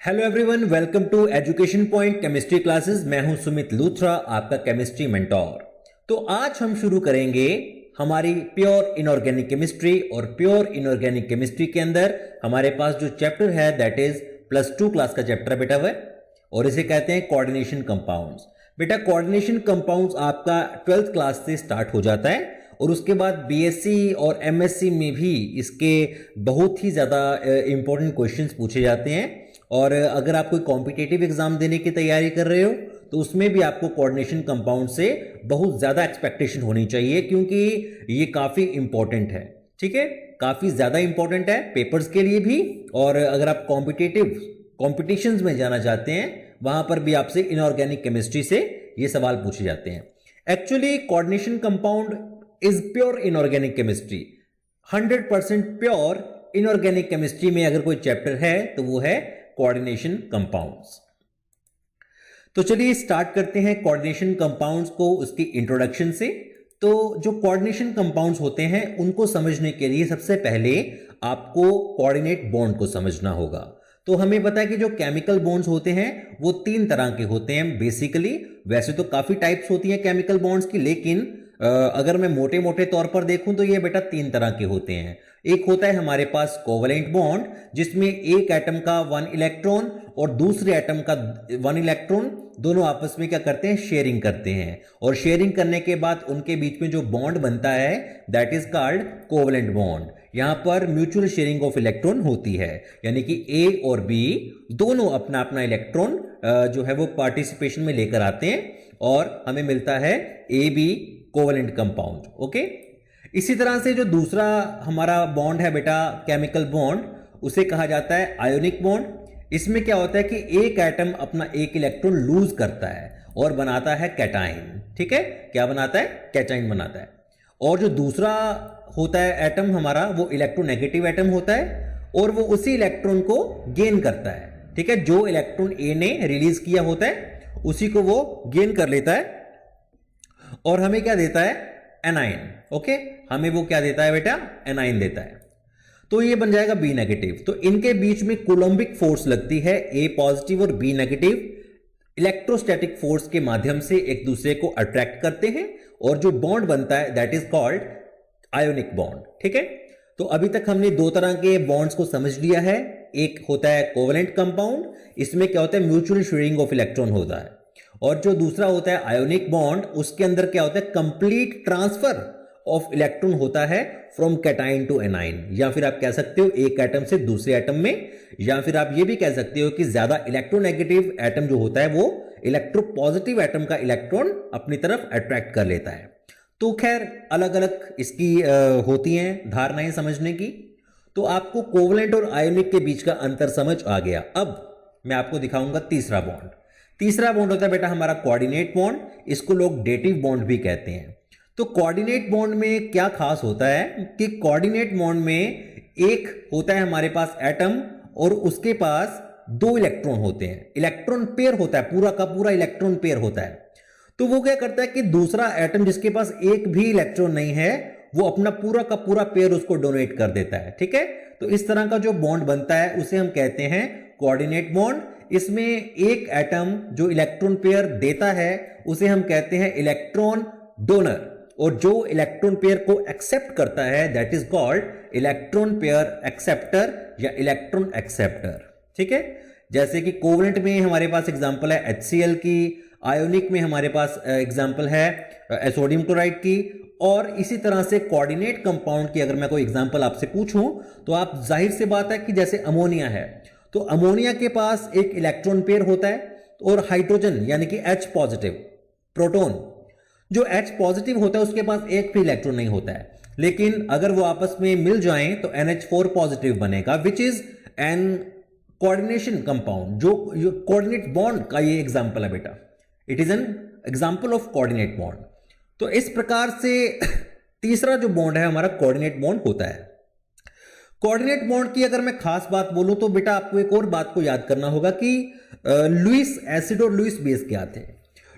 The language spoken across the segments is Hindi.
Hello everyone, welcome to education point chemistry classes. मैं हूं सुमित लूथरा, आपका केमिस्ट्री मेंटोर। तो आज हम शुरू करेंगे हमारी प्योर इनऑर्गेनिक केमिस्ट्री। और प्योर इनऑर्गेनिक केमिस्ट्री के अंदर हमारे पास जो चैप्टर है दैट इज +2 क्लास का चैप्टर बेटा हुआ और इसे कहते हैं कोऑर्डिनेशन कंपाउंड्स। बेटा कोऑर्डिनेशन कंपाउंड्स आपका 12th क्लास से स्टार्ट हो जाता है और उसके बाद बीएससी और एमएससी में भी इसके बहुत ही ज़्यादा इंपॉर्टेंट क्वेश्चंस पूछे जाते हैं। और अगर आप कोई कॉम्पिटिटिव एग्जाम देने की तैयारी कर रहे हो तो उसमें भी आपको कोऑर्डिनेशन कंपाउंड से बहुत ज़्यादा एक्सपेक्टेशन होनी चाहिए, क्योंकि ये काफ़ी इंपॉर्टेंट है। ठीक है, काफ़ी ज़्यादा इंपॉर्टेंट है पेपर्स के लिए भी, और अगर आप कॉम्पिटिटिव कॉम्पिटिशन्स में जाना चाहते हैं वहां पर भी आपसे इनऑर्गेनिक केमिस्ट्री से ये सवाल पूछे जाते हैं। Actually coordination compound is pure inorganic chemistry. 100% pure inorganic chemistry में अगर कोई चैप्टर है तो वो है कोऑर्डिनेशन कंपाउंड्स। तो चलिए स्टार्ट करते हैं कोऑर्डिनेशन कंपाउंड्स को उसकी इंट्रोडक्शन से। तो जो कोऑर्डिनेशन कंपाउंड्स होते हैं उनको समझने के लिए सबसे पहले आपको कोऑर्डिनेट बॉन्ड को समझना होगा। तो हमें पता है कि जो केमिकल बॉन्ड्स होते हैं वो 3 तरह के होते हैं बेसिकली। वैसे तो काफी टाइप्स होती हैं केमिकल बॉन्ड्स की, लेकिन अगर मैं मोटे मोटे तौर पर देखूं तो ये बेटा 3 तरह के होते हैं। एक होता है हमारे पास कोवलेंट बॉन्ड, जिसमें एक एटम का 1 इलेक्ट्रॉन और दूसरे एटम का 1 इलेक्ट्रॉन दोनों आपस में क्या करते हैं, शेयरिंग करते हैं। और शेयरिंग करने के बाद उनके बीच में जो बॉन्ड बनता है that is called covalent bond. यहां पर म्यूचुअल शेयरिंग ऑफ इलेक्ट्रॉन होती है, यानी कि ए और बी दोनों अपना अपना इलेक्ट्रॉन जो है वो पार्टिसिपेशन में लेकर आते हैं और हमें मिलता है A B covalent compound. Okay, इसी तरह से जो दूसरा हमारा बॉन्ड है बेटा केमिकल बॉन्ड, उसे कहा जाता है आयोनिक बॉन्ड। इसमें क्या होता है कि एक एटम अपना एक इलेक्ट्रॉन लूज करता है और बनाता है कैटाइन। ठीक है, क्या बनाता है, कैटाइन बनाता है। और जो दूसरा होता है एटम हमारा, वो इलेक्ट्रोनेगेटिव एटम होता है और वो उसी इलेक्ट्रॉन को गेन करता है। ठीक है, जो इलेक्ट्रॉन ए ने रिलीज किया होता है उसी को वो गेन कर लेता है और हमें क्या देता है, एनाइन। ओके, हमें वो क्या देता है बेटा, एनाइन देता है। तो ये बन जाएगा बी नेगेटिव। तो इनके बीच में कोलम्बिक फोर्स लगती है, ए पॉजिटिव और बी नेगेटिव इलेक्ट्रोस्टैटिक फोर्स के माध्यम से एक दूसरे को अट्रैक्ट करते हैं और जो बॉन्ड बनता है that is called ionic bond. ठीक है, तो अभी तक हमने 2 तरह के बॉन्ड्स को समझ लिया है। एक होता है कोवलेंट कंपाउंड, इसमें क्या होता है, म्यूचुअल शेयरिंग ऑफ इलेक्ट्रॉन होता है। और जो दूसरा होता है आयोनिक बॉन्ड, उसके अंदर क्या होता है, कंप्लीट ट्रांसफर ऑफ इलेक्ट्रॉन होता है फ्रॉम कैटाइन टू एनाइन। या फिर आप कह सकते हो एक एटम से दूसरे एटम में, या फिर आप ये भी कह सकते हो कि ज्यादा इलेक्ट्रोनेगेटिव एटम जो होता है वो इलेक्ट्रोपॉजिटिव एटम का इलेक्ट्रॉन अपनी तरफ अट्रैक्ट कर लेता है। तो खैर अलग अलग इसकी होती हैं धारणाएं समझने की। तो आपको कोवलेंट और आयोनिक के बीच का अंतर समझ आ गया। अब मैं आपको दिखाऊंगा तीसरा बॉन्ड। तीसरा बॉन्ड होता है बेटा हमारा कोऑर्डिनेट बॉन्ड। इसको लोग डेटिव बॉन्ड भी कहते हैं। तो कोऑर्डिनेट बॉन्ड में क्या खास होता है कि कोऑर्डिनेट बॉन्ड में एक होता है हमारे पास एटम और उसके पास 2 इलेक्ट्रॉन होते हैं। इलेक्ट्रॉन पेयर होता है, पूरा का पूरा इलेक्ट्रॉन पेयर होता है। तो वो क्या करता है कि दूसरा एटम जिसके पास एक भी इलेक्ट्रॉन नहीं है वो अपना पूरा का पूरा पेयर उसको डोनेट कर देता है। ठीक है, तो इस तरह का जो बॉन्ड बनता है उसे हम कहते हैं कोऑर्डिनेट बॉन्ड। इसमें एक एटम जो इलेक्ट्रॉन पेयर देता है उसे हम कहते हैं इलेक्ट्रॉन डोनर, और जो इलेक्ट्रॉन पेयर को एक्सेप्ट करता है that is called electron pair acceptor या इलेक्ट्रॉन एक्सेप्टर। ठीक है, जैसे कि कोवलेंट में हमारे पास एग्जांपल है HCl की, आयोनिक में हमारे पास एग्जांपल है सोडियम क्लोराइड की। और इसी तरह से कोऑर्डिनेट कंपाउंड की अगर मैं कोई एग्जांपल आपसे पूछूं तो आप जाहिर सी बात है कि जैसे अमोनिया है, तो अमोनिया के पास एक इलेक्ट्रॉन पेयर होता है और हाइड्रोजन यानी कि H पॉजिटिव प्रोटॉन, जो H पॉजिटिव होता है उसके पास एक भी इलेक्ट्रॉन नहीं होता है। लेकिन अगर वो आपस में मिल जाएं तो NH4 पॉजिटिव बनेगा, which is an coordination compound. जो कोऑर्डिनेट बॉन्ड का ये एग्जांपल है बेटा, it is an example of coordinate bond. तो इस प्रकार से तीसरा जो बॉन्ड है हमारा कोऑर्डिनेट बॉन्ड होता है। कोऑर्डिनेट बॉन्ड की अगर मैं खास बात बोलूं तो बेटा आपको एक और बात को याद करना होगा कि लुईस एसिड और लुईस बेस क्या थे।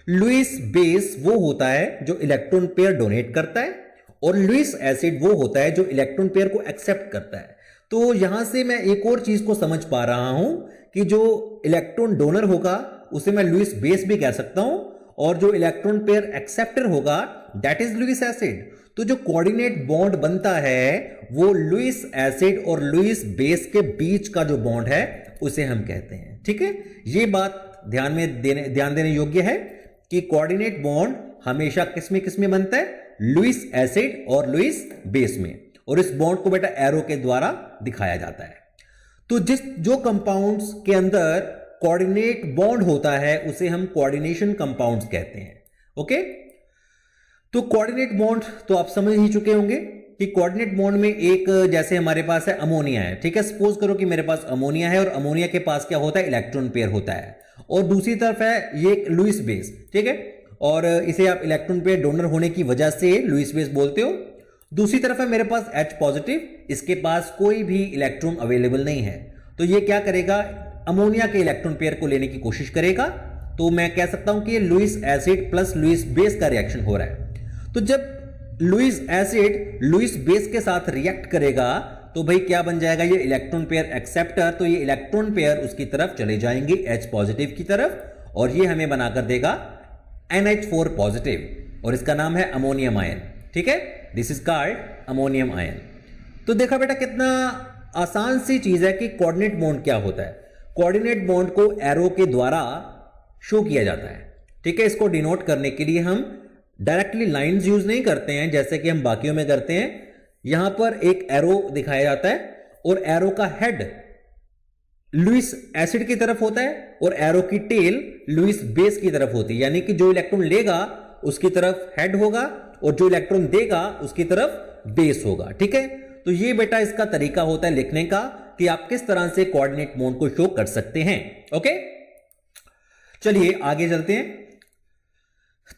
लुईस बेस वो होता है जो इलेक्ट्रॉन पेयर डोनेट करता है और लुईस एसिड वो होता है जो इलेक्ट्रॉन पेयर को एक्सेप्ट करता है। तो यहां से मैं एक और चीज को समझ पा रहा हूं कि जो इलेक्ट्रॉन डोनर होगा उसे मैं लुईस बेस भी कह सकता हूं, और जो इलेक्ट्रॉन पेयर एक्सेप्टर होगा दैट इज लुईस एसिड। तो जो कोऑर्डिनेट बॉन्ड बनता है वो लुईस एसिड और लुईस बेस के बीच का जो बॉन्ड है उसे हम कहते हैं। ठीक है, ये बात ध्यान देने योग्य है कि कोऑर्डिनेट बॉन्ड हमेशा किसमें बनता है, लुईस एसिड और लुईस बेस में, और इस बॉन्ड को बेटा एरो के द्वारा दिखाया जाता है। तो जो कंपाउंड्स के अंदर कोऑर्डिनेट बॉन्ड होता है उसे हम कोऑर्डिनेशन कंपाउंड्स कहते हैं। ओके, तो कोऑर्डिनेट बॉन्ड तो आप समझ ही चुके होंगे कि कोऑर्डिनेट बॉन्ड में एक, जैसे हमारे पास है अमोनिया है, ठीक है, सपोज करो कि मेरे पास अमोनिया है और अमोनिया के पास क्या होता है, इलेक्ट्रॉन पेयर होता है, और दूसरी तरफ है ये लुईस बेस, ठीक है, और इसे आप इलेक्ट्रॉन पेयर डोनर होने की वजह से लुईस बेस बोलते हो। दूसरी तरफ है मेरे पास H पॉजिटिव, इसके पास कोई भी इलेक्ट्रॉन अवेलेबल नहीं है, तो ये क्या करेगा, अमोनिया के इलेक्ट्रॉन पेयर को लेने की कोशिश करेगा। तो मैं कह सकता हूं कि ये Lewis acid plus Lewis base का रिएक्शन हो रहा है। तो जब लुईस एसिड लुईस बेस के साथ रिएक्ट करेगा तो भाई क्या बन जाएगा, ये इलेक्ट्रॉन पेयर एक्सेप्टर, तो ये इलेक्ट्रॉन पेयर उसकी तरफ चले जाएंगे H पॉजिटिव की तरफ, और ये हमें बनाकर देगा NH4 पॉजिटिव, और इसका नाम है अमोनियम आयन। ठीक है, this is called ammonium ion. तो देखा बेटा कितना आसान सी चीज है कि कोऑर्डिनेट बॉन्ड क्या होता है। कोऑर्डिनेट बॉन्ड को एरो के द्वारा शो किया जाता है। ठीक है, इसको डिनोट करने के लिए हम डायरेक्टली लाइंस यूज नहीं करते हैं जैसे कि हम बाकियों में करते हैं। यहां पर एक एरो दिखाया जाता है और एरो का हेड लुईस एसिड की तरफ होता है और एरो की टेल लुईस बेस की तरफ होती है, यानी कि जो इलेक्ट्रॉन लेगा उसकी तरफ हेड होगा और जो इलेक्ट्रॉन देगा उसकी तरफ बेस होगा। ठीक है, तो ये बेटा इसका तरीका होता है लिखने का कि आप किस तरह से कोऑर्डिनेट बॉन्ड को शो कर सकते हैं। ओके, चलिए आगे चलते हैं।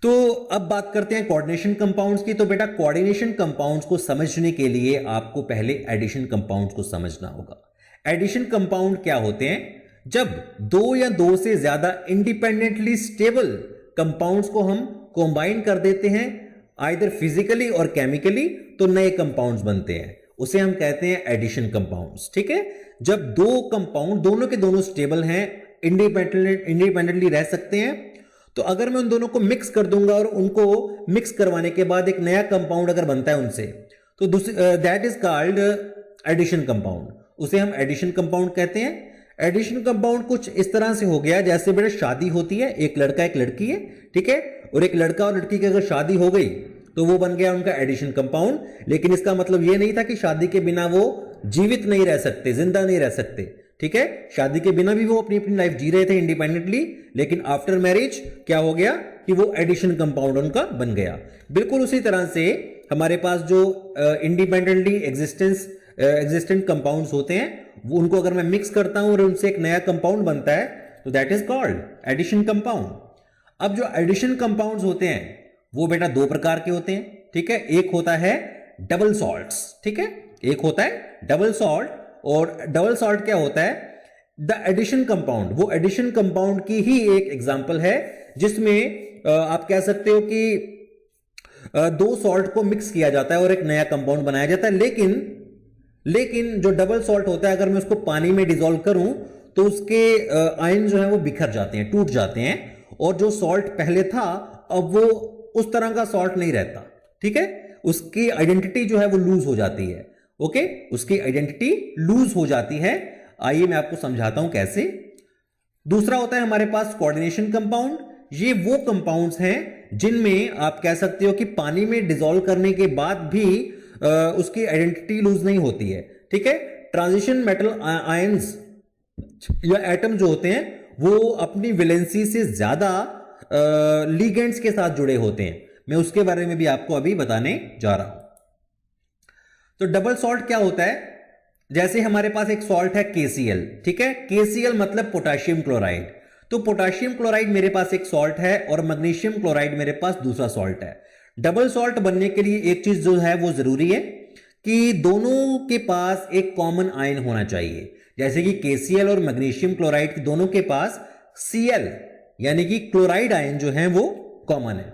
तो अब बात करते हैं कोऑर्डिनेशन कंपाउंड्स की। तो बेटा कोऑर्डिनेशन कंपाउंड्स को समझने के लिए आपको पहले एडिशन कंपाउंड्स को समझना होगा। एडिशन कंपाउंड क्या होते हैं, जब दो या दो से ज्यादा इंडिपेंडेंटली स्टेबल कंपाउंड्स को हम कंबाइन कर देते हैं आइदर फिजिकली और केमिकली, तो नए कंपाउंड्स बनते हैं, उसे हम कहते हैं एडिशन कंपाउंड्स। ठीक है, जब दो कंपाउंड दोनों के दोनों स्टेबल हैं, इंडिपेंडेंटली रह सकते हैं, तो अगर मैं उन दोनों को मिक्स कर दूंगा और उनको मिक्स करवाने के बाद एक नया कंपाउंड अगर बनता है उनसे, तो that is called addition compound, उसे हम एडिशन कंपाउंड कहते हैं। एडिशन कंपाउंड कुछ इस तरह से हो गया जैसे बेटा शादी होती है, एक लड़का एक लड़की है, ठीक है, और एक लड़का और लड़की की अगर शादी हो गई तो वो बन गया उनका एडिशन कंपाउंड। लेकिन इसका मतलब ये नहीं था कि शादी के बिना वो जीवित नहीं रह सकते, जिंदा नहीं रह सकते। ठीक है, शादी के बिना भी वो अपनी अपनी लाइफ जी रहे थे इंडिपेंडेंटली, लेकिन आफ्टर मैरिज क्या हो गया कि वो एडिशन कंपाउंड उनका बन गया। बिल्कुल उसी तरह से हमारे पास जो इंडिपेंडेंटली एग्जिस्टेंट कंपाउंड्स होते हैं, वो उनको अगर मैं मिक्स करता हूं और उनसे एक नया कंपाउंड बनता है तो that is called addition compound. अब जो एडिशन कंपाउंड्स होते हैं वो बेटा दो प्रकार के होते हैं। ठीक है, एक होता है डबल सॉल्ट्स, ठीक है, एक होता है डबल सॉल्ट, और डबल सॉल्ट क्या होता है, द एडिशन कंपाउंड, वो एडिशन कंपाउंड की ही एक एग्जांपल है जिसमें आप कह सकते हो कि दो सॉल्ट को मिक्स किया जाता है और एक नया कंपाउंड बनाया जाता है। लेकिन जो डबल सॉल्ट होता है अगर मैं उसको पानी में डिसॉल्व करूं तो उसके आयन जो है वो बिखर जाते हैं, टूट जाते हैं, और जो सॉल्ट पहले था अब वो उस तरह का सॉल्ट नहीं रहता। ठीक है, उसकी आइडेंटिटी जो है वो लूज हो जाती है। ओके, उसकी आइडेंटिटी लूज हो जाती है। आइए मैं आपको समझाता हूं कैसे। दूसरा होता है हमारे पास कोऑर्डिनेशन कंपाउंड। ये वो कंपाउंड्स हैं जिनमें आप कह सकते हो कि पानी में डिसॉल्व करने के बाद भी उसकी आइडेंटिटी लूज नहीं होती है। ठीक है, ट्रांजिशन मेटल आयंस या एटम जो होते हैं वो अपनी वैलेंसी से ज्यादा लिगेंड्स के साथ जुड़े होते हैं। मैं उसके बारे में भी आपको अभी बताने जा रहा हूं। तो डबल सॉल्ट क्या होता है, जैसे हमारे पास एक सॉल्ट है KCl, ठीक है, KCl मतलब पोटेशियम क्लोराइड। तो पोटेशियम क्लोराइड मेरे पास एक सॉल्ट है और मैग्नीशियम क्लोराइड मेरे पास दूसरा सॉल्ट है। डबल सॉल्ट बनने के लिए एक चीज जो है वो जरूरी है कि दोनों के पास एक कॉमन आयन होना चाहिए। जैसे कि KCl और मैग्नीशियम क्लोराइड दोनों के पास Cl यानी कि क्लोराइड आयन जो है वो कॉमन है,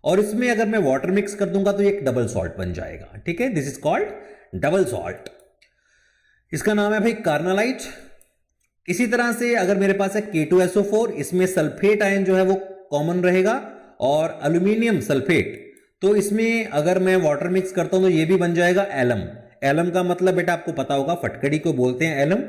और इसमें अगर मैं वाटर मिक्स कर दूंगा तो एक डबल सॉल्ट बन जाएगा। ठीक है, this is called double salt. इसका नाम है भाई कार्नालाइट, इसी तरह से अगर मेरे पास है K2SO4, इसमें सल्फेट आयन जो है वो कॉमन रहेगा, और एल्यूमिनियम सल्फेट, तो इसमें अगर मैं वाटर मिक्स करता हूं तो ये भी बन जाएगा एलम। एलम का मतलब बेटा आपको पता होगा, फटकड़ी को बोलते हैं एलम।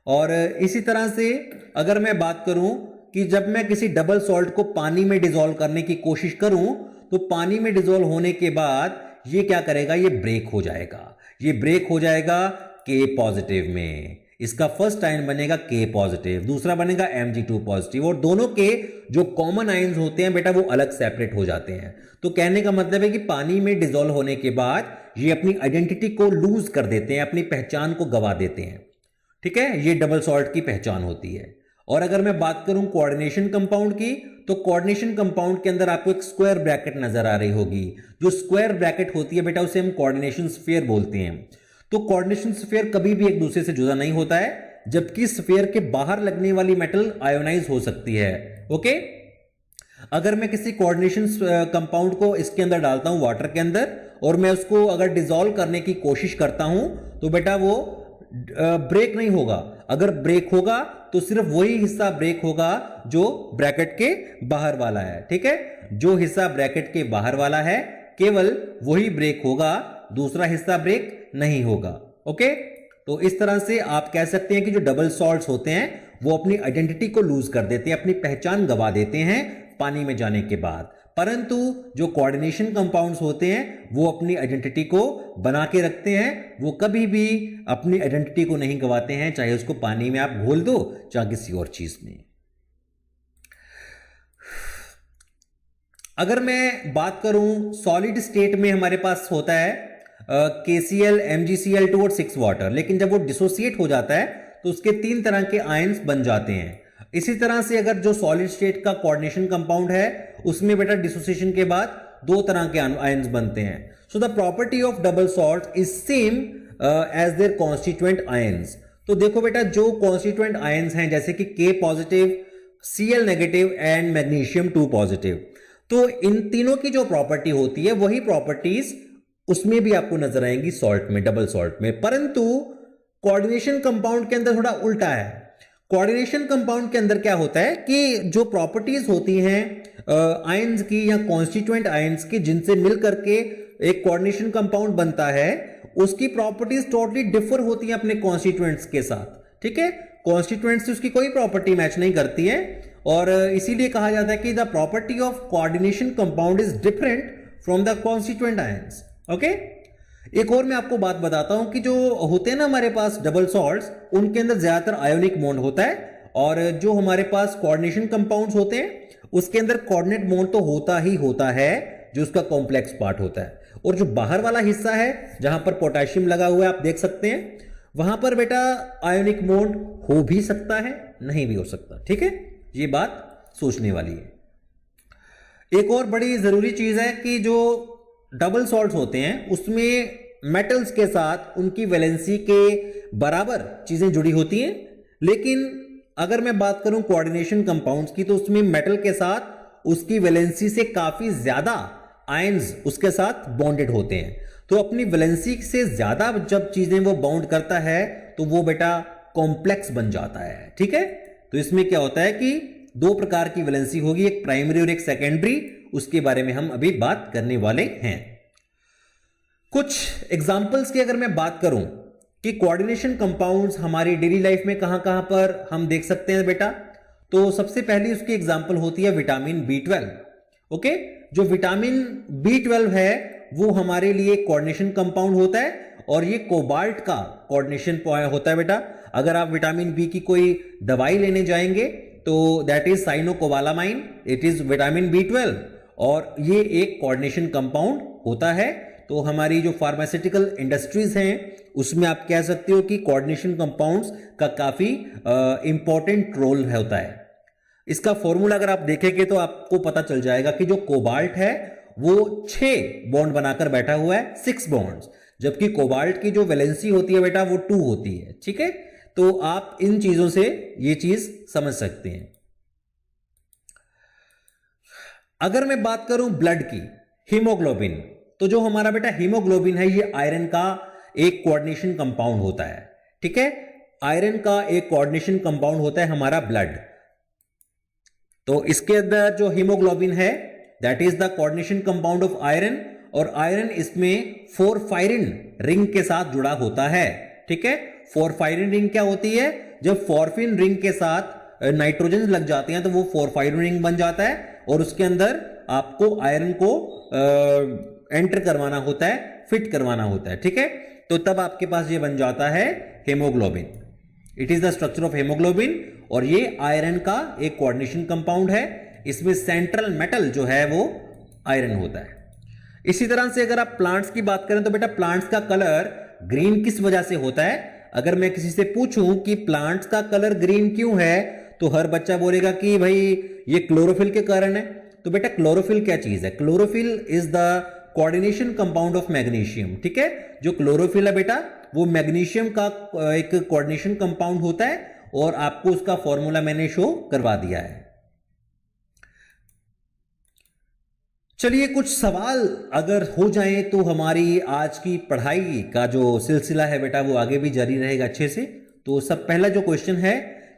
और इसी तरह से अगर मैं बात करूं कि जब मैं किसी डबल सॉल्ट को पानी में डिसॉल्व करने की कोशिश करूं तो पानी में डिसॉल्व होने के बाद ये क्या करेगा, ये ब्रेक हो जाएगा। ये ब्रेक हो जाएगा K पॉजिटिव में। इसका फर्स्ट आयन बनेगा K पॉजिटिव, दूसरा बनेगा Mg2 पॉजिटिव, और दोनों के जो कॉमन आयन्स होते हैं बेटा वो अलग सेपरेट हो जाते हैं। तो कहने का मतलब है कि पानी में डिसॉल्व होने के बाद ये अपनी आइडेंटिटी को लूज कर देते हैं, अपनी पहचान को गवा देते हैं। ठीक है, ये डबल सॉल्ट की पहचान होती है। और अगर मैं बात करूं कोऑर्डिनेशन कंपाउंड की, तो कोऑर्डिनेशन कंपाउंड के अंदर आपको एक स्क्वायर ब्रैकेट नजर आ रही होगी। जो स्क्वायर ब्रैकेट होती है बेटा उसे हम कोऑर्डिनेशन स्फीयर बोलते हैं। तो कोऑर्डिनेशन स्फीयर कभी भी एक दूसरे से जुदा नहीं होता है, जबकि स्फीयर के बाहर लगने वाली मेटल आयोनाइज हो सकती है। ओके, अगर मैं किसी कोऑर्डिनेशन कंपाउंड को इसके अंदर डालता हूं वाटर के अंदर, और मैं उसको अगर डिसॉल्व करने की कोशिश करता हूं तो बेटा वो ब्रेक नहीं होगा। अगर ब्रेक होगा तो सिर्फ वही हिस्सा ब्रेक होगा जो ब्रैकेट के बाहर वाला है। ठीक है, जो हिस्सा ब्रैकेट के बाहर वाला है केवल वही ब्रेक होगा, दूसरा हिस्सा ब्रेक नहीं होगा। ओके, तो इस तरह से आप कह सकते हैं कि जो डबल सॉल्ट्स होते हैं वो अपनी आइडेंटिटी को लूज कर देते हैं, अपनी पहचान गवा देते हैं पानी में जाने के बाद। परंतु जो कोऑर्डिनेशन कंपाउंड्स होते हैं वो अपनी आइडेंटिटी को बना के रखते हैं, वो कभी भी अपनी आइडेंटिटी को नहीं गवाते हैं, चाहे उसको पानी में आप घोल दो चाहे किसी और चीज में। अगर मैं बात करूं सॉलिड स्टेट में हमारे पास होता है KCl, MgCl2 और 6 वाटर, लेकिन जब वो डिसोसिएट हो जाता है तो उसके 3 तरह के आयंस बन जाते हैं। इसी तरह से अगर जो सॉलिड स्टेट का कोऑर्डिनेशन कंपाउंड है उसमें बेटा डिसोसिएशन के बाद 2 तरह के आयंस बनते हैं। So the property of double salt is same as their constituent ions. तो देखो बेटा, जो कॉन्स्टिट्यूएंट आयंस हैं जैसे कि K positive, Cl negative and magnesium 2 positive, तो इन तीनों की जो प्रॉपर्टी होती है वही प्रॉपर्टीज उसमें भी आपको नजर आएंगी सॉल्ट में, डबल सॉल्ट में। परंतु कोऑर्डिनेशन कंपाउंड के अंदर थोड़ा उल्टा है। कोऑर्डिनेशन कंपाउंड के अंदर क्या होता है कि जो प्रॉपर्टीज होती हैं आयंस की या कॉन्स्टिट्यूएंट आयंस की, जिनसे मिल करके एक कोऑर्डिनेशन कंपाउंड बनता है, उसकी प्रॉपर्टीज टोटली डिफर होती हैं अपने कॉन्स्टिट्यूएंट्स के साथ। ठीक है, कॉन्स्टिट्यूएंट्स से उसकी कोई प्रॉपर्टी मैच नहीं करती है, और इसीलिए कहा जाता है कि the property of coordination compound is different from the constituent ions. Okay, एक और मैं आपको बात बताता हूं कि जो होते हैं ना हमारे पास डबल सॉल्ट्स, उनके अंदर ज्यादातर आयोनिक बॉन्ड होता है, और जो हमारे पास कोऑर्डिनेशन कंपाउंड्स होते हैं उसके अंदर कोऑर्डिनेट बॉन्ड तो होता ही होता है, जो उसका कॉम्प्लेक्स पार्ट होता है। और जो बाहर वाला हिस्सा है जहां पर पोटेशियम लगा हुआ है आप देख सकते हैं, वहां पर बेटा आयोनिक बॉन्ड हो भी सकता है, नहीं भी हो सकता। ठीक है, ये बात सोचने वाली है। एक और बड़ी जरूरी चीज है कि जो डबल सॉल्ट्स होते हैं उसमें मेटल्स के साथ उनकी वैलेंसी के बराबर चीजें जुड़ी होती हैं, लेकिन अगर मैं बात करूं कोऑर्डिनेशन कंपाउंड्स की तो उसमें मेटल के साथ उसकी वैलेंसी से काफी ज्यादा आयंस उसके साथ बॉन्डेड होते हैं। तो अपनी वैलेंसी से ज्यादा जब चीजें वो बाउंड करता है तो वो बेटा कॉम्प्लेक्स बन जाता है। ठीक है, तो इसमें क्या होता है कि 2 प्रकार की वैलेंसी होगी, एक प्राइमरी और एक सेकेंडरी, उसके बारे में हम अभी बात करने वाले हैं। कुछ एग्जांपल्स की अगर मैं बात करूं कि कोऑर्डिनेशन कंपाउंड्स हमारी डेली लाइफ में कहां कहां पर हम देख सकते हैं बेटा, तो सबसे पहली उसकी एग्जांपल होती है विटामिन B12। ओके, जो विटामिन B12 है वो हमारे लिए कोऑर्डिनेशन कंपाउंड होता है, और ये कोबाल्ट का कोऑर्डिनेशन होता है बेटा। अगर आप विटामिन बी की कोई दवाई लेने जाएंगे तो that is साइनोकोबालामाइन, it is vitamin B12, और ये एक कोऑर्डिनेशन कंपाउंड होता है। तो हमारी जो फार्मास्यूटिकल इंडस्ट्रीज हैं उसमें आप कह सकते हो कि कोऑर्डिनेशन कंपाउंड्स का काफी इंपॉर्टेंट रोल होता है। इसका फॉर्मूला अगर आप देखेंगे तो आपको पता चल जाएगा कि जो कोबाल्ट है वो 6 बॉन्ड बनाकर बैठा हुआ है, 6 बॉन्ड्स, जबकि कोबाल्ट की जो वैलेंसी होती है बेटा वो 2 होती है। ठीक है, तो आप इन चीजों से ये चीज समझ सकते हैं। अगर मैं बात करूं ब्लड की, हीमोग्लोबिन, तो जो हमारा बेटा हीमोग्लोबिन है ये आयरन का एक कोऑर्डिनेशन कंपाउंड होता है। ठीक है, आयरन का एक कोऑर्डिनेशन कंपाउंड होता है हमारा ब्लड। तो इसके अंदर जो हीमोग्लोबिन है that is the coordination compound of iron, और आयरन इसमें फोरफायरिन रिंग के साथ जुड़ा होता है। ठीक है, फोरफायरिन रिंग क्या होती है? जब फॉर्फिन रिंग के साथ नाइट्रोजन लग जाते हैं तो वो फोरफायरिन रिंग बन जाता है, और उसके अंदर आपको आयरन को एंटर करवाना होता है, फिट करवाना होता है। ठीक है, तो तब आपके पास ये बन जाता है haemoglobin. It is the structure of haemoglobin, और ये आयरन का एक कोऑर्डिनेशन कंपाउंड है। इसमें सेंट्रल मेटल जो है वो आयरन होता है। इसी तरह से अगर आप प्लांट्स की बात करें तो बेटा प्लांट्स का कलर ग्रीन किस वजह से होता है? अगर मैं किसी से पूछूं कि प्लांट्स का कलर ग्रीन क्यों है, तो हर बच्चा बोलेगा कि भाई ये क्लोरोफिल के कारण है। तो बेटा क्लोरोफिल क्या चीज है? Chlorophyll is the coordination compound of magnesium. ठीक है, जो क्लोरोफिल है बेटा वो मैग्नीशियम का एक कोऑर्डिनेशन कंपाउंड होता है, और आपको उसका फॉर्मूला मैंने शो करवा दिया है। चलिए कुछ सवाल अगर हो जाए तो हमारी आज की पढ़ाई का जो सिलसिला है बेटा वो आगे भी जारी रहेगा अच्छे से। तो सब पहला जो क्वेश्चन है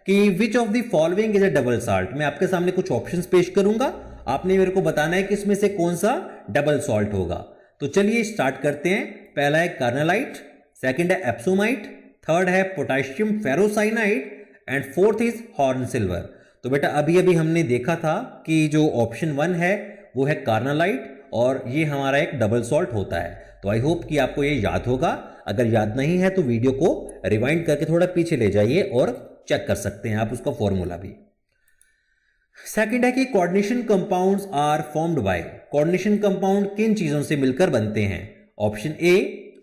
कि विच of the following is a double salt. मैं आपके सामने कुछ ऑप्शंस पेश करूंगा, आपने मेरे को बताना है कि इसमें से कौन सा डबल सॉल्ट होगा। तो चलिए स्टार्ट करते हैं। पहला है कार्नालाइट, सेकंड है एप्सोमाइट, थर्ड है potassium ferrocyanide, and fourth is horn silver. तो बेटा अभी अभी हमने देखा था कि जो ऑप्शन 1 है वो है कार्नालाइट, और ये हमारा एक डबल सॉल्ट होता है। तो आई होप कि आपको ये याद होगा। अगर याद नहीं है तो वीडियो को रिवाइंड करके थोड़ा पीछे ले जाइए और चेक कर सकते हैं आप उसका फॉर्मूला भी। सेकंड है कि coordination compounds are formed by. Coordination compound किन चीजों से मिलकर बनते हैं? Option A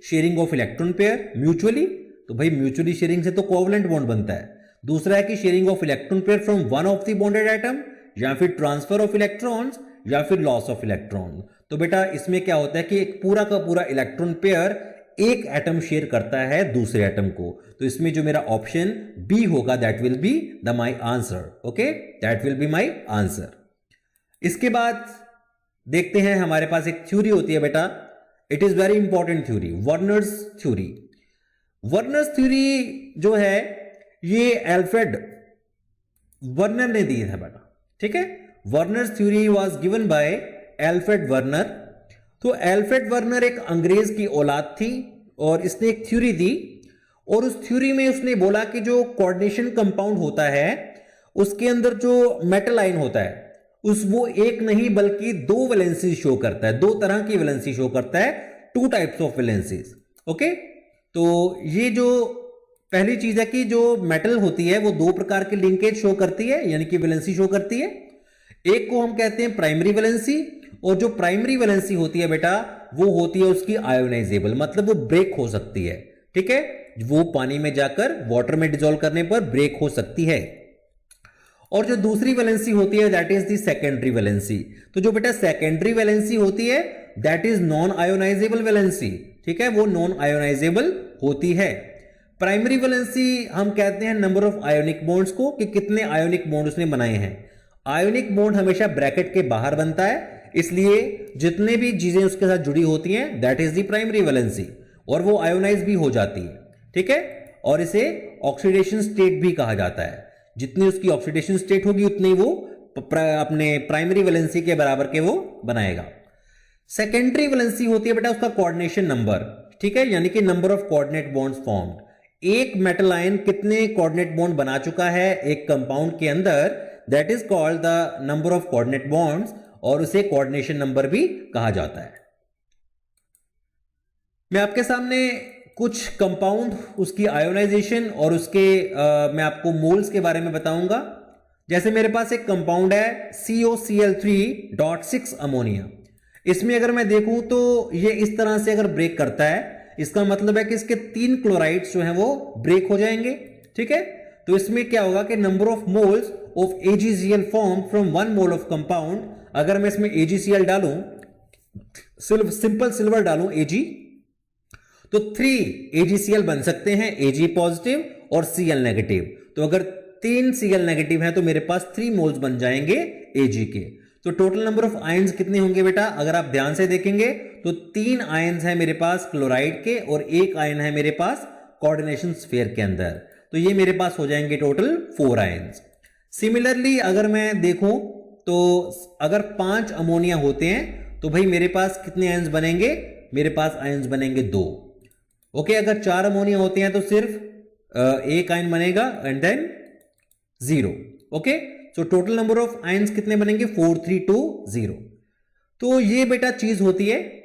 sharing of electron pair mutually, तो भाई म्यूचुअली शेयरिंग से तो कोवलेंट बॉन्ड बनता है। दूसरा है कि sharing of electron pair from one of the bonded atom, या फिर ट्रांसफर ऑफ इलेक्ट्रॉन्स, या फिर लॉस ऑफ इलेक्ट्रॉन। तो बेटा इसमें क्या होता है कि एक पूरा का पूरा इलेक्ट्रॉन पेयर एक एटम शेयर करता है दूसरे एटम को। तो इसमें जो मेरा ऑप्शन बी होगा that will be the my answer. Okay, that will be my answer. इसके बाद देखते हैं, हमारे पास एक थ्योरी होती है बेटा, it is very important theory, Werner's theory. Werner's theory जो है ये एल्फ्रेड वर्नर ने दी था बेटा। ठीक है, Werner's theory was given by Alfred Werner. तो एल्फ्रेड वर्नर एक अंग्रेज की औलाद थी, और इसने एक थ्योरी दी, और उस थ्योरी में उसने बोला कि जो कोऑर्डिनेशन कंपाउंड होता है उसके अंदर जो मेटल आयन होता है उस वो एक नहीं बल्कि दो वैलेंसी शो करता है, दो तरह की वैलेंसी शो करता है, two types of valencies. Okay, तो ये जो पहली चीज है कि जो मेटल होती है वो दो प्रकार की लिंकेज शो करती है, यानी कि वैलेंसी शो करती है। एक को हम कहते हैं प्राइमरी वैलेंसी, और जो प्राइमरी वैलेंसी होती है बेटा वो होती है उसकी आयोनाइजेबल, मतलब वो ब्रेक हो सकती है। ठीक है, वो पानी में जाकर वाटर में डिसॉल्व करने पर ब्रेक हो सकती है। और जो दूसरी वैलेंसी होती है that is the secondary valency. तो जो बेटा सेकेंडरी वैलेंसी होती है that is non ionisable valency. ठीक है, वो नॉन आयोनाइजेबल होती है। प्राइमरी वैलेंसी हम कहते हैं नंबर ऑफ आयोनिक बॉन्ड्स को, कि कितने आयोनिक बॉन्ड उसने बनाए हैं। आयोनिक बॉन्ड हमेशा ब्रैकेट के बाहर बनता है, इसलिए जितने भी चीजें उसके साथ जुड़ी होती हैं that is the primary valency, और वो आयोनाइज भी हो जाती है। ठीक है, और इसे ऑक्सीडेशन स्टेट भी कहा जाता है। जितनी उसकी ऑक्सीडेशन स्टेट होगी उतनी वो अपने प्राइमरी वैलेंसी के बराबर के वो बनाएगा। सेकेंडरी वैलेंसी होती है बेटा उसका कोऑर्डिनेशन नंबर। ठीक है, यानी कि number of coordinate bonds formed. एक मेटल आयन कितने कोऑर्डिनेट बॉन्ड बना चुका है एक कंपाउंड के अंदर, that is called the number of coordinate bonds, और उसे कोऑर्डिनेशन नंबर भी कहा जाता है। मैं आपके सामने कुछ कंपाउंड, उसकी आयोनाइजेशन और उसके मैं आपको मोल्स के बारे में बताऊंगा। जैसे मेरे पास एक कंपाउंड है COCl3.6 अमोनिया। इसमें अगर मैं देखूं तो ये इस तरह से अगर ब्रेक करता है, इसका मतलब है कि इसके 3 क्लोराइड्स जो हैं वो ब्रेक हो जाएंगे। ठीक है, तो इसमें क्या होगा कि number of moles of AgCl form from 1 mole of compound, अगर मैं इसमें AgCl डालूं, सिंपल सिल्वर डालूं Ag, तो 3 AgCl बन सकते हैं, Ag पॉजिटिव और Cl नेगेटिव। तो अगर 3 Cl नेगेटिव है तो मेरे पास 3 मोल्स बन जाएंगे Ag के। तो टोटल नंबर ऑफ आयंस कितने होंगे बेटा? अगर आप ध्यान से देखेंगे तो 3 आयंस है मेरे पास क्लोराइड के, और 1 आयन है मेरे पास कोऑर्डिनेशन स्फीयर के अंदर। तो ये मेरे पास हो जाएंगे टोटल 4 आयंस। सिमिलरली अगर मैं देखूं तो अगर 5 अमोनिया होते हैं तो भाई मेरे पास कितने आयंस बनेंगे, मेरे पास आयंस बनेंगे 2। ओके, अगर 4 अमोनिया होते हैं तो सिर्फ एक आयन बनेगा and then 0। Okay, so total number of ions कितने बनेंगे, 4 3 2 0। तो ये बेटा चीज होती है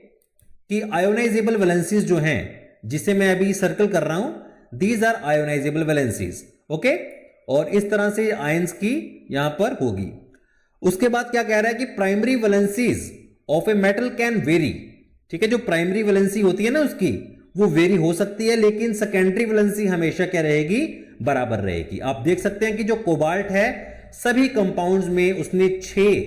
कि आयोनाइजेबल वैलेंसीज जो हैं, जिसे मैं अभी सर्कल कर रहा हूं, these are ionizable valencies. Okay, और इस तरह से आयंस की यहां पर होगी। उसके बाद क्या कह रहा है कि primary valencies of a metal can very. ठीक है, जो प्राइमरी वैलेंसी होती है ना उसकी, वो वेरी हो सकती है, लेकिन सेकेंडरी वैलेंसी हमेशा क्या रहेगी, बराबर रहेगी। आप देख सकते हैं कि जो कोबाल्ट है सभी कंपाउंड्स में उसने 6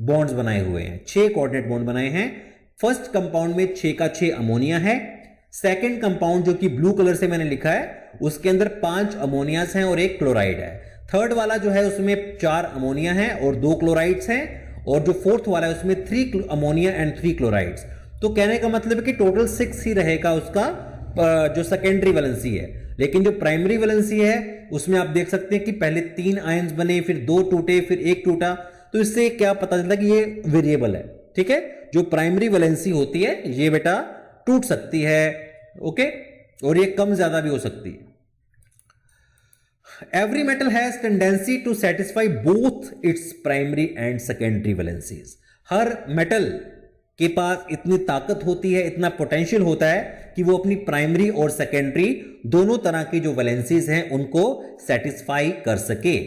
बॉन्ड्स बनाए हुए हैं, 6 कोऑर्डिनेट बॉन्ड बनाए हैं। फर्स्ट कंपाउंड में 6 का 6 अमोनिया है। सेकंड कंपाउंड जो कि ब्लू कलर से मैंने लिखा है, उसके अंदर 5 अमोनियास हैं और 1 क्लोराइड है। थर्ड वाला जो है उसमें 4 अमोनिया है और 2 क्लोराइड्स हैं, और जो फोर्थ वाला है उसमें 3 अमोनिया एंड 3 क्लोराइड्स। तो कहने का मतलब है कि टोटल 6 ही रहेगा उसका जो सेकेंडरी वैलेंसी है। लेकिन जो प्राइमरी वैलेंसी है उसमें आप देख सकते हैं कि पहले 3 आयंस बने, फिर 2 टूटे, फिर 1 टूटा। तो इससे क्या पता चलता है कि ये वेरिएबल है। ठीक है, जो प्राइमरी वैलेंसी होती है ये बेटा टूट सकती है। ओके, और ये कम ज्यादा भी हो सकती है। Every metal has tendency to satisfy both its primary and secondary valencies. हर मेटल के पास इतनी ताकत होती है, इतना पोटेंशियल होता है कि वो अपनी प्राइमरी और सेकेंडरी दोनों तरह की जो वैलेंसीज हैं उनको सेटिस्फाई कर सके।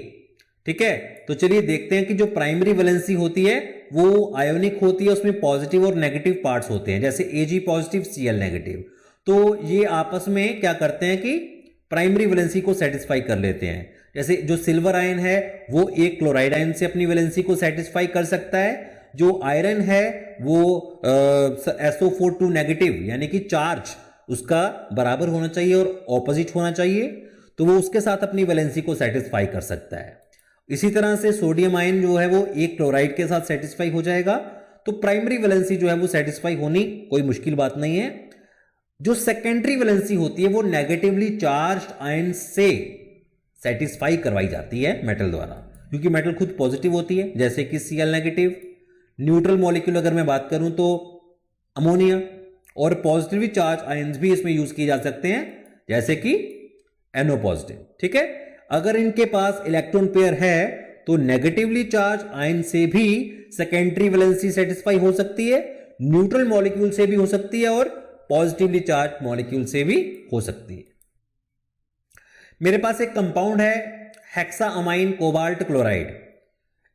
ठीक है, तो चलिए देखते हैं कि जो प्राइमरी वैलेंसी होती है वो आयोनिक होती है, उसमें पॉजिटिव और नेगेटिव पार्ट्स होते हैं, जैसे Ag पॉजिटिव Cl नेगेटिव। तो ये आपस में क्या करते हैं कि प्राइमरी वैलेंसी को सेटिस्फाई कर लेते हैं। जैसे जो सिल्वर आयन है वो एक क्लोराइड आयन से अपनी वैलेंसी को सेटिस्फाई कर सकता है। जो आयरन है वो SO4 नेगेटिव, यानी कि चार्ज उसका बराबर होना चाहिए और ऑपोजिट होना चाहिए, तो वो उसके साथ अपनी वैलेंसी को सेटिस्फाई कर सकता है। इसी तरह से सोडियम आयन जो है वो एक क्लोराइड के साथ सेटिस्फाई हो जाएगा। तो प्राइमरी वैलेंसी जो है वो सेटिस्फाई होनी कोई मुश्किल बात नहीं है। जो सेकेंडरी वैलेंसी होती है वो नेगेटिवली चार्ज्ड आयन से सेटिस्फाई करवाई जाती है मेटल द्वारा, क्योंकि मेटल खुद पॉजिटिव होती है, जैसे कि Cl नेगेटिव। न्यूट्रल मॉलिक्यूल अगर मैं बात करूं तो अमोनिया, और पॉजिटिवली चार्ज आयंस भी इसमें यूज किए जा सकते हैं, जैसे कि NO पॉजिटिव। ठीक है, अगर इनके पास इलेक्ट्रॉन पेयर है तो नेगेटिवली चार्ज आयन से भी सेकेंडरी वैलेंसी सेटिस्फाई हो सकती है, न्यूट्रल मॉलिक्यूल से भी हो सकती है, और पॉजिटिवली चार्ज मॉलिक्यूल से भी हो सकती है। मेरे पास एक कंपाउंड है हेक्साअमाइन कोबाल्ट क्लोराइड।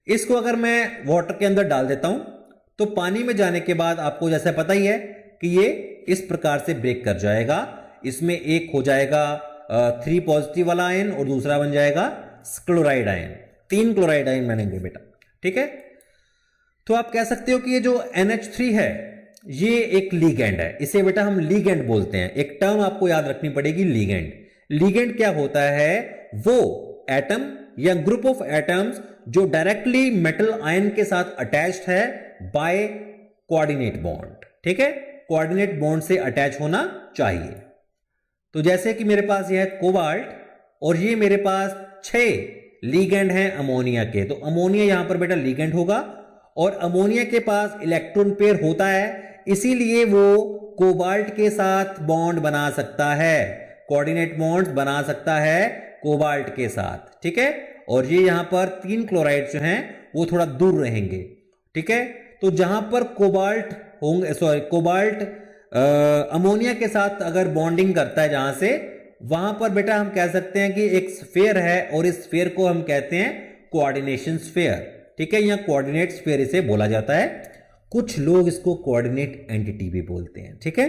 इसको अगर मैं वाटर के अंदर डाल देता हूं तो पानी में जाने के बाद आपको जैसा पता ही है कि ये इस प्रकार से ब्रेक कर जाएगा। इसमें एक हो जाएगा 3 पॉजिटिव वाला आयन और दूसरा बन जाएगा क्लोराइड आयन। 3 क्लोराइड आयन बनेंगे बेटा। ठीक है, तो आप कह सकते हो कि ये जो NH3 है ये एक लीगेंड है। इसे बेटा हम लीगेंड बोलते हैं। एक टर्म आपको याद रखनी पड़ेगी, लीगेंड। लीगेंड क्या होता है, वो एटम या ग्रुप ऑफ एटम्स जो डायरेक्टली मेटल आयन के साथ अटैच्ड है बाय कोऑर्डिनेट बॉन्ड। ठीक है, कोऑर्डिनेट बॉन्ड से अटैच होना चाहिए। तो जैसे कि मेरे पास यह है कोबाल्ट और ये मेरे पास 6 लीगेंड हैं अमोनिया के, तो अमोनिया यहां पर बेटा लीगेंड होगा, और अमोनिया के पास इलेक्ट्रॉन पेयर होता है, इसीलिए वो कोबाल्ट के साथ बॉन्ड बना सकता है, कोऑर्डिनेट बॉन्ड्स बना सकता है कोबाल्ट के साथ। ठीक है, और ये यहां पर 3 क्लोराइड जो हैं वो थोड़ा दूर रहेंगे। ठीक है, तो जहां पर कोबाल्ट होंगे, कोबाल्ट अमोनिया के साथ अगर बॉन्डिंग करता है जहां से, वहां पर बेटा हम कह सकते हैं कि एक स्फीयर है और इस स्फीयर को हम कहते हैं कोऑर्डिनेशन स्फीयर। ठीक है, या कोऑर्डिनेट स्फीयर इसे बोला जाता है। कुछ लोग इसको कोऑर्डिनेट एंटिटी भी बोलते हैं। ठीक है,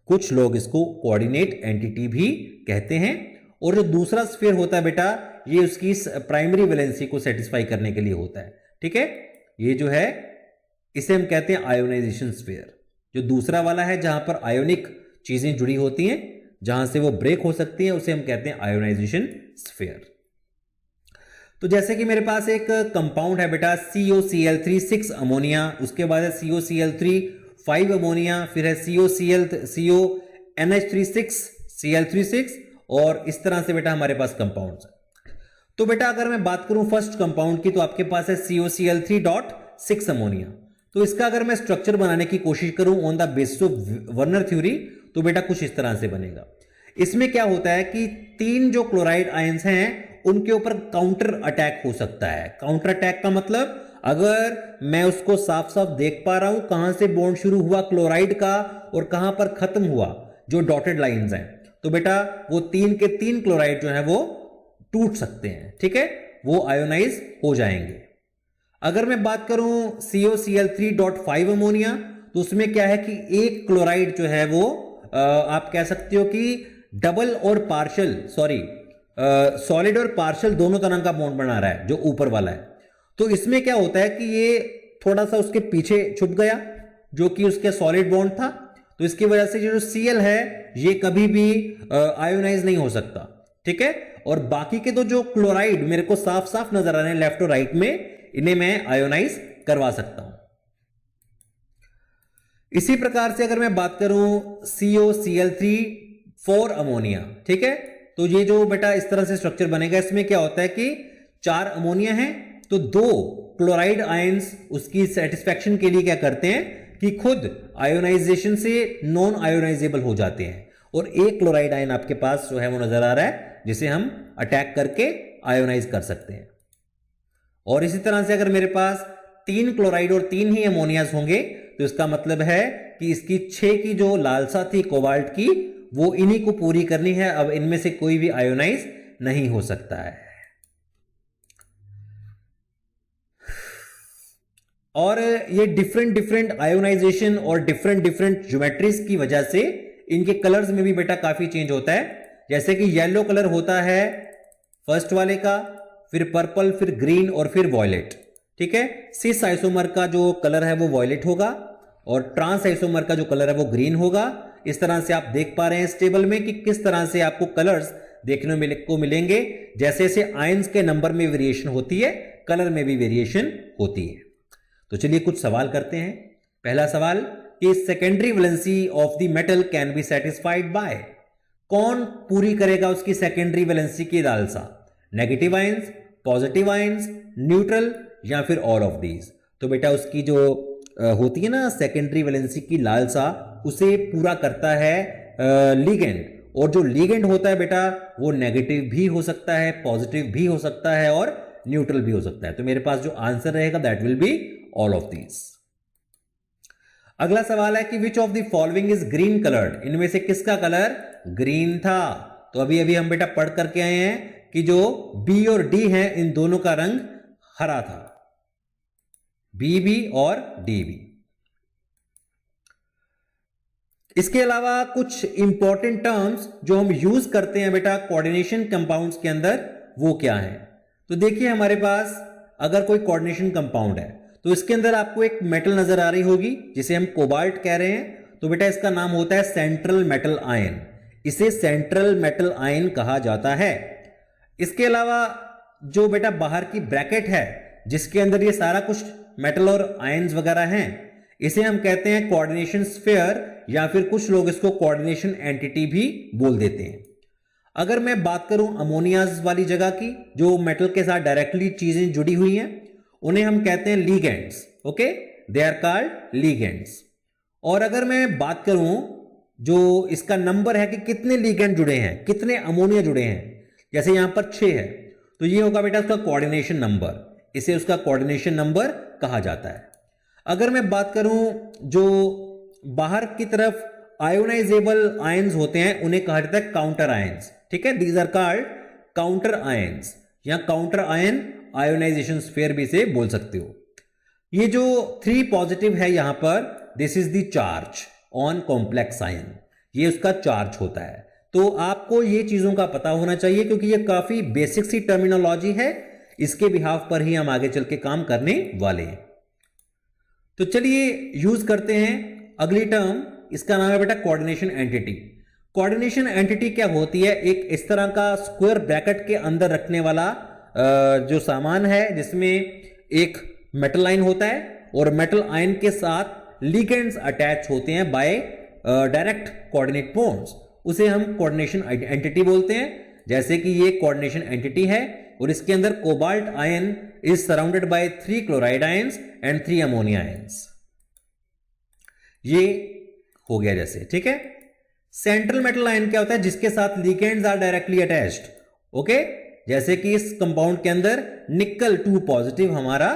कुछ लोग इसको कोऑर्डिनेट एंटिटी भी कहते हैं। और जो दूसरा स्फीयर होता है बेटा, ये उसकी प्राइमरी वैलेंसी को सेटिस्फाई करने के लिए होता है। ठीक है, ये जो है इसे हम कहते हैं आयोनाइजेशन स्फीयर। जो दूसरा वाला है जहां पर आयोनिक चीजें जुड़ी होती हैं, जहां से वो ब्रेक हो सकती हैं, उसे हम कहते हैं आयोनाइजेशन स्फीयर। तो जैसे कि मेरे पास एक कंपाउंड है बेटा COCl3 6 अमोनिया, उसके बाद है COCl3 5 अमोनिया, फिर है CONH3 6 Cl3 6, और इस तरह से बेटा हमारे पास कंपाउंड्स है। तो बेटा अगर मैं बात करूं फर्स्ट कंपाउंड की, तो आपके पास है COCl3.6 अमोनिया। तो इसका अगर मैं स्ट्रक्चर बनाने की कोशिश करूं on the basis of Werner theory, तो बेटा कुछ इस तरह से बनेगा। इसमें क्या होता है कि 3 जो क्लोराइड आयंस हैं उनके ऊपर काउंटर अटैक हो सकता है। काउंटर अटैक का मतलब, अगर मैं उसको साफ साफ देख पा रहा हूं कहां से बॉन्ड शुरू हुआ क्लोराइड का और कहां पर खत्म हुआ, जो डॉटेड लाइंस हैं, तो बेटा वो 3 के 3 क्लोराइड जो है वो टूट सकते हैं, ठीक है, वो आयोनाइज हो जाएंगे। अगर मैं बात करूं COCl3.5 अमोनिया, तो उसमें क्या है कि एक क्लोराइड जो है वो आप कह सकते हो कि डबल और पार्शियल सॉलिड और पार्शियल दोनों तरह का बॉन्ड बना रहा है, जो ऊपर वाला है। तो इसमें क्या होता है कि ये थोड़ा सा उसके पीछे छुप गया, जो कि उसके सॉलिड बॉन्ड था, तो इसकी वजह से जो Cl है ये कभी भी आयोनाइज नहीं हो सकता, ठीक है। और बाकी के तो जो क्लोराइड मेरे को साफ साफ नजर आ रहे हैं लेफ्ट और राइट में, इन्हें मैं आयोनाइज करवा सकता हूं। इसी प्रकार से अगर मैं बात करूं COCl3.4 अमोनिया, ठीक है, तो ये जो बेटा इस तरह से स्ट्रक्चर बनेगा, इसमें क्या होता है कि 4 अमोनिया है, तो 2 क्लोराइड आयंस उसकी सेटिस्फैक्शन के लिए क्या करते हैं कि खुद आयोनाइजेशन से नॉन आयोनाइजेबल हो जाते हैं, और एक क्लोराइड आयन आपके पास जो है वो नजर आ रहा है, जिसे हम अटैक करके आयोनाइज कर सकते हैं। और इसी तरह से अगर मेरे पास 3 क्लोराइड और 3 ही अमोनियाज होंगे, तो इसका मतलब है कि इसकी 6 की जो लालसा थी कोबाल्ट की, वो इन्हीं को पूरी करनी है। अब इनमें से कोई भी आयोनाइज नहीं हो सकता है। और ये डिफरेंट आयोनाइजेशन और डिफरेंट ज्योमेट्रीज की वजह से इनके कलर्स में भी बेटा काफी चेंज होता है। जैसे कि येलो कलर होता है फर्स्ट वाले का, फिर पर्पल, फिर ग्रीन और फिर वॉयलेट, ठीक है। सिस आइसोमर का जो कलर है वो वॉयलेट होगा और ट्रांस आइसोमर का जो कलर है वो ग्रीन होगा। इस तरह से आप देख पा रहे हैं इस टेबल में कि किस तरह से आपको कलर्स देखने को मिलेंगे। जैसे जैसे आयंस के नंबर में वेरिएशन होती है, कलर में भी वेरिएशन होती है। तो चलिए कुछ सवाल करते हैं। पहला सवाल कि secondary valency of the metal can be satisfied by, कौन पूरी करेगा उसकी सेकेंडरी वैलेंसी की लालसा? Negative ions, positive ions, neutral, या फिर ऑल ऑफ दीज। तो बेटा उसकी जो होती है ना सेकेंडरी वैलेंसी की लालसा, उसे पूरा करता है लिगेंड, और जो लिगेंड होता है बेटा वो नेगेटिव भी हो सकता है, पॉजिटिव भी हो सकता है और न्यूट्रल भी हो सकता है। तो मेरे पास जो आंसर रहेगा that will be all of these. अगला सवाल है कि विच of the following is green coloured, इनमें से किसका कलर ग्रीन था? तो अभी अभी हम बेटा पढ़ करके आए हैं कि जो बी और डी है इन दोनों का रंग हरा था, बी भी और डी भी। इसके अलावा कुछ इंपॉर्टेंट टर्म्स जो हम यूज करते हैं बेटा कोऑर्डिनेशन कंपाउंड्स के अंदर, वो क्या है? तो देखिए हमारे पास अगर कोई कोऑर्डिनेशन कंपाउंड है तो इसके अंदर आपको एक मेटल नजर आ रही होगी जिसे हम कोबाल्ट कह रहे हैं। तो बेटा इसका नाम होता है सेंट्रल मेटल आयन, इसे सेंट्रल मेटल आयन कहा जाता है। इसके अलावा जो बेटा बाहर की ब्रैकेट है जिसके अंदर ये सारा कुछ मेटल और आयंस वगैरह हैं, इसे हम कहते हैं कोऑर्डिनेशन स्फीयर, या फिर कुछ लोग इसको कोऑर्डिनेशन एंटिटी भी बोल देते हैं। अगर मैं बात करूं अमोनियाज वाली जगह की, जो मेटल के साथ डायरेक्टली चीजें जुड़ी हुई हैं, उन्हें हम कहते हैं ligands. Okay, they are called ligands. और अगर मैं बात करूं जो इसका नंबर है कि कितने लीगेंड जुड़े हैं, कितने अमोनिया जुड़े हैं, जैसे यहां पर 6 है, तो ये होगा बेटा उसका कोऑर्डिनेशन नंबर, इसे उसका कोऑर्डिनेशन नंबर कहा जाता है। अगर मैं बात करूं जो बाहर की तरफ आयोनाइजेबल आयंस होते हैं, उन्हें कहा जाता है काउंटर आयंस, ठीक है, these are called counter ions, या काउंटर आयन आयोनाइजेशन स्फीयर भी इसे बोल सकते हो। ये जो 3 पॉजिटिव है यहां पर, this is the charge on complex ion, ये उसका चार्ज होता है। तो आपको ये चीजों का पता होना चाहिए क्योंकि ये काफी बेसिक सी टर्मिनोलॉजी है, इसके बिहाफ पर ही हम आगे चल के काम करने वाले हैं। तो चलिए यूज करते हैं अगली टर्म, इसका नाम है बेटा कोऑर्डिनेशन एंटिटी। कोऑर्डिनेशन एंटिटी क्या होती है? एक इस तरह का स्क्वायर ब्रैकेट के अंदर रखने वाला जो सामान है जिसमें एक मेटल आयन होता है और मेटल आयन के साथ लिगेंड्स अटैच होते हैं बाय डायरेक्ट कोऑर्डिनेट बॉन्ड्स, उसे हम कोऑर्डिनेशन एंटिटी बोलते हैं। जैसे कि ये कोऑर्डिनेशन एंटिटी है और इसके अंदर cobalt ion is surrounded by 3 chloride ions and 3 ammonia ions. ये हो गया जैसे, ठीक है। सेंट्रल मेटल आयन क्या होता है? जिसके साथ ligands are directly attached. Okay, जैसे कि इस कंपाउंड के अंदर निकल 2 पॉजिटिव हमारा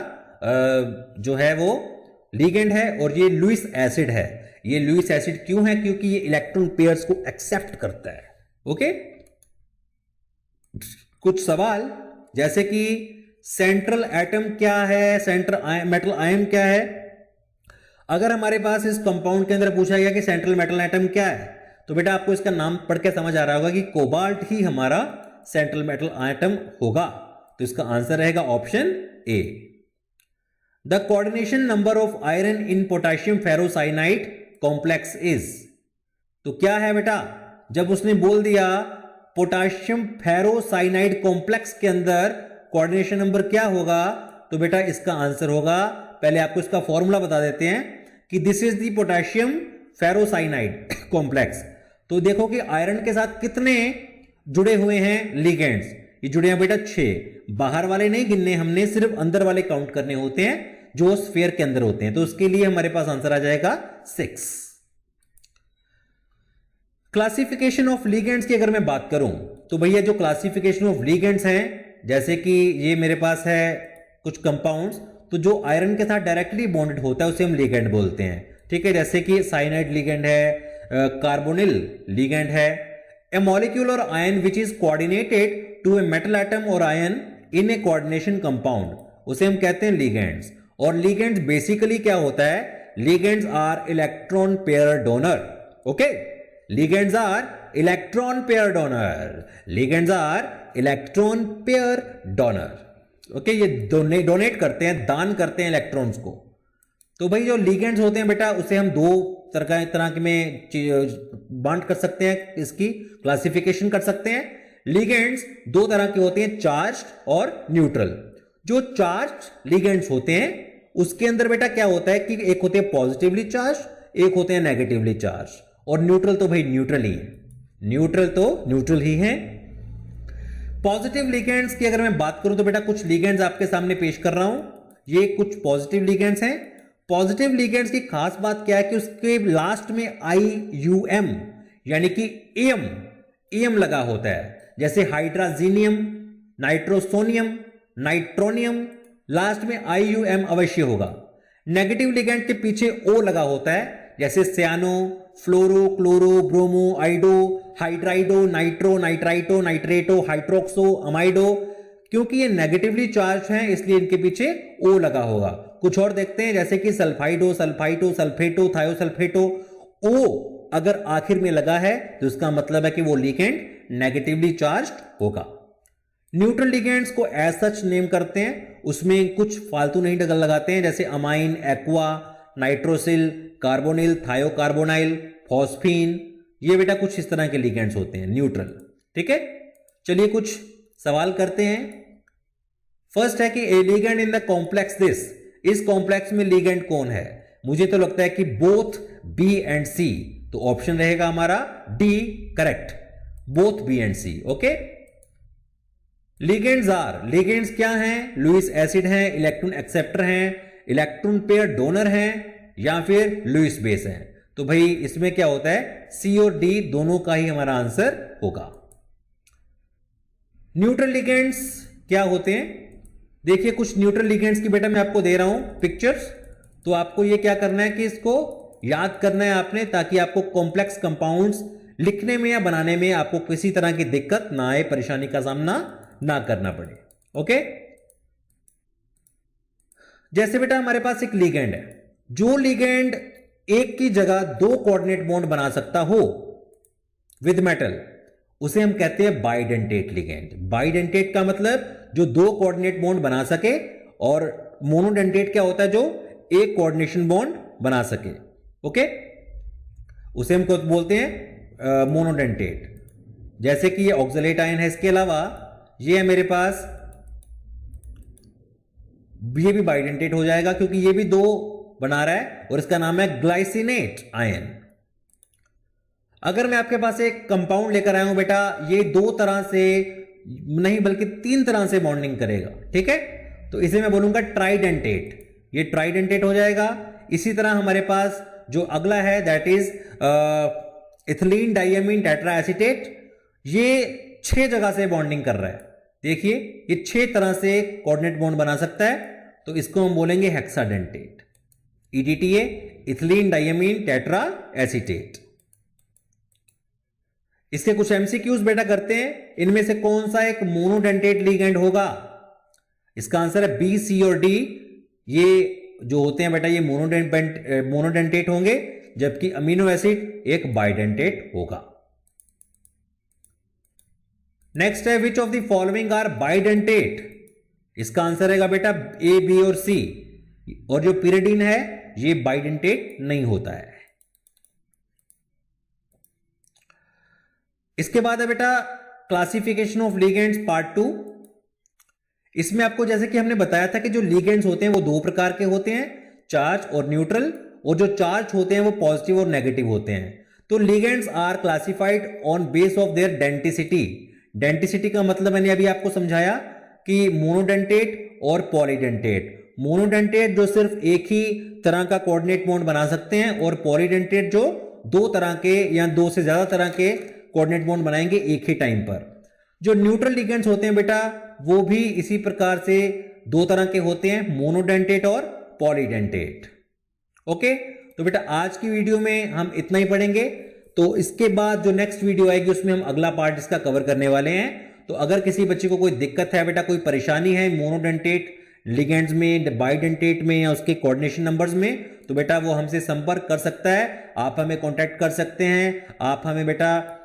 जो है वो लिगेंड है और ये लुईस एसिड है। ये लुईस एसिड क्यों है? क्योंकि ये इलेक्ट्रॉन पेयर्स को एक्सेप्ट करता है। ओके, कुछ सवाल जैसे कि सेंट्रल एटम क्या है, सेंट्रल मेटल आयन क्या है। अगर हमारे पास इस कंपाउंड के अंदर पूछा गया कि सेंट्रल मेटल एटम क्या है, तो बेटा आपको इसका नाम पढ़ के समझ आ रहा होगा कि कोबाल्ट ही हमारा सेंट्रल मेटल एटम होगा। तो इसका आंसर रहेगा option A. The coordination number of iron in potassium ferrocyanide complex is. तो क्या है बेटा? जब उसने बोल दिया पोटेशियम फेरोसाइनाइड कॉम्प्लेक्स के अंदर कोऑर्डिनेशन नंबर क्या होगा, तो बेटा इसका आंसर होगा, पहले आपको इसका फॉर्मूला बता देते हैं कि this is the potassium ferrocyanide complex. तो देखो कि आयरन के साथ कितने जुड़े हुए हैं लिगेंड्स। ये जुड़े हैं बेटा 6। बाहर वाले नहीं गिनने हमने, सिर्फ अंदर वाले काउंट करने होते हैं जो स्फीयर के अंदर होते हैं। तो उसके लिए हमारे पास आंसर आ जाएगा 6। क्लासिफिकेशन ऑफ लिगेंड्स की अगर मैं बात करूं तो भैया जो क्लासिफिकेशन ऑफ लिगेंड्स हैं, जैसे कि ये मेरे पास है कुछ कंपाउंड्स, तो जो आयरन के साथ डायरेक्टली बॉन्डेड होता है उसे हम लिगेंड बोलते हैं। ठीक है, जैसे कि साइनाइड लिगेंड है, कार्बोनिल लिगेंड है। A molecule or ion which is coordinated to a metal atom or ion in a coordination compound, उसे हम कहते हैं लिगेंड्स। और लिगेंड्स बेसिकली क्या होता है? Ligands are electron pair donor. Okay, ligands are electron pair donor. Ligands are electron pair donor. Okay, ये डोनेट करते हैं, दान करते हैं इलेक्ट्रॉन्स को। तो भाई जो लिगेंड्स होते हैं बेटा, उसे हम 2 तरह के में बांट कर सकते हैं, इसकी क्लासिफिकेशन कर सकते हैं। लिगेंड्स 2 तरह के होते हैं, चार्ज्ड और न्यूट्रल। जो चार्ज्ड लिगेंड्स होते हैं उसके अंदर बेटा क्या होता है कि एक होते हैं पॉजिटिवली चार्ज, एक होते हैं नेगेटिवली चार्ज। और न्यूट्रल तो भाई न्यूट्रल ही है, न्यूट्रल तो न्यूट्रल ही है। पॉजिटिव लिगेंड्स की अगर मैं बात करूं तो बेटा कुछ लिगेंड्स आपके सामने पेश कर रहा हूं। ये कुछ पॉजिटिव लिगेंड्स हैं। पॉजिटिव लिगेंड्स की खास बात क्या है कि उसके लास्ट में IUM यानी कि एम लगा होता है। जैसे हाइड्राजीनियम, नाइट्रोसोनियम, नाइट्रोनियम, लास्ट में IUM अवश्य होगा। नेगेटिव लिगेंड के पीछे O लगा होता है, जैसे सियानो, फ्लोरो, chloro, bromo, आइडो, हाइड्राइडो, nitro, nitrito, नाइट्रेटो, hydroxo, amido. क्योंकि ये नेगेटिवली चार्ज हैं इसलिए इनके पीछे O लगा होगा। कुछ और देखते हैं, जैसे कि सल्फाइडो, सल्फाइटो, सल्फेटो, थायोसल्फेटो। O अगर आखिर में लगा है तो इसका मतलब है कि वो लिगेंड नेगेटिवली चार्ज्ड होगा। न्यूट्रल लिगेंड्स को एज सच नेम करते हैं, उसमें कुछ फालतू नहीं डगल लगाते हैं, जैसे amine, aqua, nitrosyl, carbonyl, thiocarbonyl, phosphine. ये बेटा कुछ इस तरह के लिगेंड्स होते हैं न्यूट्रल। ठीक है, चलिए कुछ सवाल करते हैं। फर्स्ट है कि a ligand in the complex this, इस कॉम्प्लेक्स में लिगेंड कौन है? मुझे तो लगता है कि बोथ B एंड C, तो ऑप्शन रहेगा हमारा D correct, both B and C। Okay, ligands are, ligands क्या हैं? लुईस एसिड हैं, इलेक्ट्रॉन एक्सेप्टर हैं, इलेक्ट्रॉन पेयर डोनर हैं, या फिर लुईस बेस हैं। तो भाई इसमें क्या होता है? C और D दोनों का ही हमारा आंसर होगा। न्यूट्रल लिगेंड्स क्या होते हैं? देखिए कुछ न्यूट्रल लिगेंड्स की बेटा मैं आपको दे रहा हूं पिक्चर्स, तो आपको ये क्या करना है कि इसको याद करना है आपने, ताकि आपको कॉम्प्लेक्स कंपाउंड्स लिखने में या बनाने में आपको किसी तरह की दिक्कत ना आए, परेशानी का सामना ना करना पड़े। ओके, जैसे बेटा हमारे पास एक लिगेंड है, जो लिगेंड एक की जगह 2 कोऑर्डिनेट बॉन्ड बना सकता हो विद मेटल, उसे हम कहते हैं बाइडेंटेट लिगेंड। बाइडेंटेट का मतलब जो 2 कोऑर्डिनेट बॉन्ड बना सके, और मोनोडेंटेट क्या होता है? जो एक कोऑर्डिनेशन बॉन्ड बना सके। ओके, उसे हम बोलते हैं मोनोडेंटेट। जैसे कि ये ऑक्सलेट आयन है, इसके अलावा ये है मेरे पास, ये भी बाइडेंटेट हो जाएगा क्योंकि ये भी 2 बना रहा है और इसका नाम है ग्लाइसिनेट आयन। अगर मैं आपके पास एक कंपाउंड लेकर आया हूं बेटा, ये दो तरह से नहीं बल्कि तीन तरह से बॉन्डिंग करेगा, ठीक है, तो इसे मैं बोलूंगा ट्राइडेंटेट, ये ट्राइडेंटेट हो जाएगा। इसी तरह हमारे पास जो अगला है दैट इज इथिलीन डाइअमीन टेट्राएसीटेट, ये 6 जगह से बॉन्डिंग कर रहा है। देखिए ये 6 तरह से कोऑर्डिनेट बॉन्ड बना सकता है, तो इसको हम बोलेंगे hexadentate, EDTA, ethylene diamine tetra acetate. इसके कुछ एमसीक्यूज बेटा करते हैं, इनमें से कौन सा एक मोनोडेंटेट लिगेंड होगा? इसका आंसर है बी, सी और डी। ये जो होते हैं बेटा ये मोनोडेंटेट होंगे, जबकि अमीनो एसिड एक बाइडेंटेट होगा। नेक्स्ट है which of the following are bidentate? इसका आंसर रहेगा बेटा ए, बी और सी। और जो पिरिडीन है ये बाइडेंटेट नहीं होता है। इसके बाद है बेटा क्लासिफिकेशन ऑफ लिगेंड्स पार्ट 2। इसमें आपको जैसे कि हमने बताया था कि जो लिगेंड्स होते हैं वो दो प्रकार के होते हैं, चार्ज और न्यूट्रल, और जो चार्ज होते हैं वो पॉजिटिव और नेगेटिव होते हैं। तो ligands are classified on base of their denticity. Denticity का मतलब मैंने अभी आपको समझाया कि मोनोडेंटेट और पॉलीडेंटेट। मोनोडेंटेट जो सिर्फ एक ही तरह का कोऑर्डिनेट बॉन्ड बना सकते हैं, और पॉलीडेंटेट जो दो तरह के या दो से ज्यादा तरह के कोऑर्डिनेट बॉन्ड बनाएंगे एक ही टाइम पर। जो न्यूट्रल लिगेंड्स होते हैं बेटा वो भी इसी प्रकार से दो तरह के होते हैं, मोनोडेंटेट और पॉलीडेंटेट। ओके, तो बेटा आज की वीडियो में हम इतना ही पढ़ेंगे। तो इसके बाद जो नेक्स्ट वीडियो आएगी उसमें हम अगला पार्ट इसका कवर करने वाले हैं। तो अगर किसी बच्चे को कोई दिक्कत है बेटा, कोई परेशानी है मोनोडेंटेट लिगेंड्स में, बाइडेंटेट में या उसके कोऑर्डिनेशन नंबर्स में, तो बेटा वो हमसे संपर्क कर सकता है। आप हमें कांटेक्ट कर सकते हैं। आप हमें बेटा